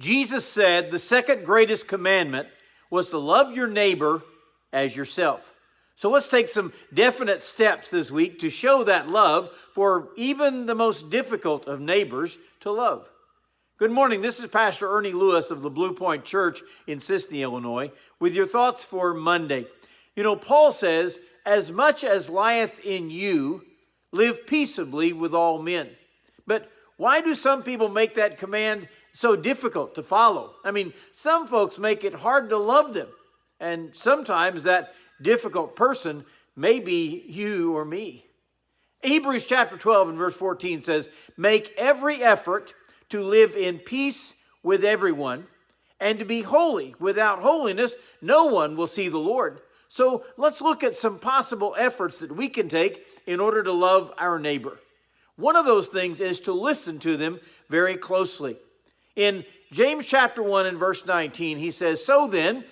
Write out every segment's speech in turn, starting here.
Jesus said the second greatest commandment was to love your neighbor as yourself. So let's take some definite steps this week to show that love for even the most difficult of neighbors to love. Good morning. This is Pastor Ernie Lewis of the Blue Point Church in Sisney, Illinois, with your thoughts for Monday. You know, Paul says, as much as lieth in you, live peaceably with all men. But why do some people make that command so difficult to follow? I mean, some folks make it hard to love them. And sometimes that difficult person may be you or me. Hebrews chapter 12 and verse 14 says, make every effort to live in peace with everyone and to be holy. Without holiness, no one will see the Lord. So let's look at some possible efforts that we can take in order to love our neighbor. One of those things is to listen to them very closely. In James chapter 1 and verse 19, he says, so then,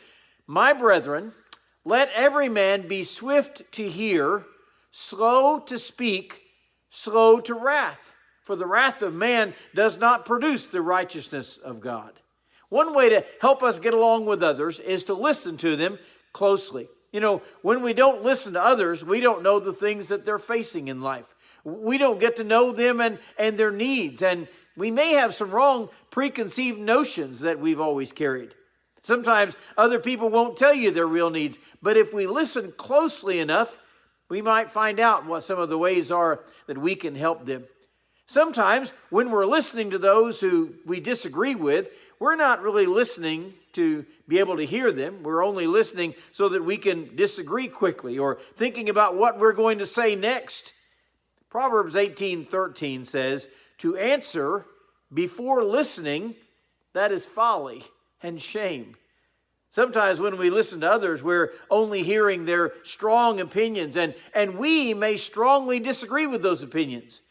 my brethren, let every man be swift to hear, slow to speak, slow to wrath. For the wrath of man does not produce the righteousness of God. One way to help us get along with others is to listen to them closely. You know, when we don't listen to others, we don't know the things that they're facing in life. We don't get to know them and their needs. And we may have some wrong preconceived notions that we've always carried. Sometimes other people won't tell you their real needs. But if we listen closely enough, we might find out what some of the ways are that we can help them. Sometimes when we're listening to those who we disagree with, we're not really listening to be able to hear them. We're only listening so that we can disagree quickly or thinking about what we're going to say next. Proverbs 18:13 says, to answer before listening, that is folly and shame. Sometimes when we listen to others, we're only hearing their strong opinions, and we may strongly disagree with those opinions.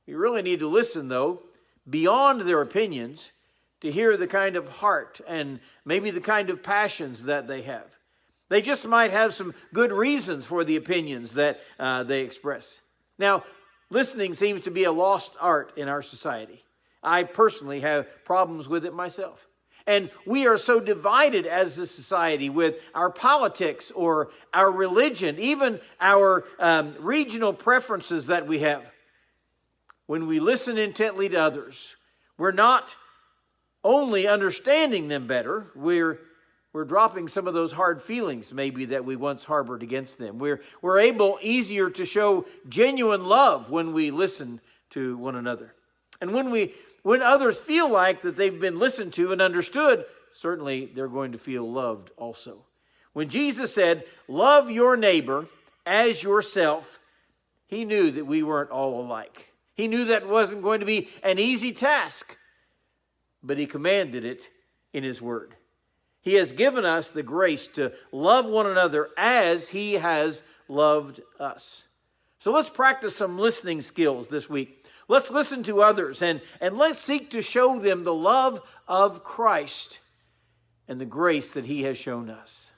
We really need to listen, though, beyond their opinions to hear the kind of heart and maybe the kind of passions that they have. They just might have some good reasons for the opinions that they express. Now, listening seems to be a lost art in our society. I personally have problems with it myself. And we are so divided as a society with our politics or our religion, even our regional preferences that we have. When we listen intently to others, we're not only understanding them better, we're dropping some of those hard feelings maybe that we once harbored against them. We're able easier to show genuine love when we listen to one another. And when others feel like that they've been listened to and understood, certainly they're going to feel loved also. When Jesus said, love your neighbor as yourself, he knew that we weren't all alike. He knew that wasn't going to be an easy task, but he commanded it in his word. He has given us the grace to love one another as he has loved us. So let's practice some listening skills this week. Let's listen to others and let's seek to show them the love of Christ and the grace that he has shown us.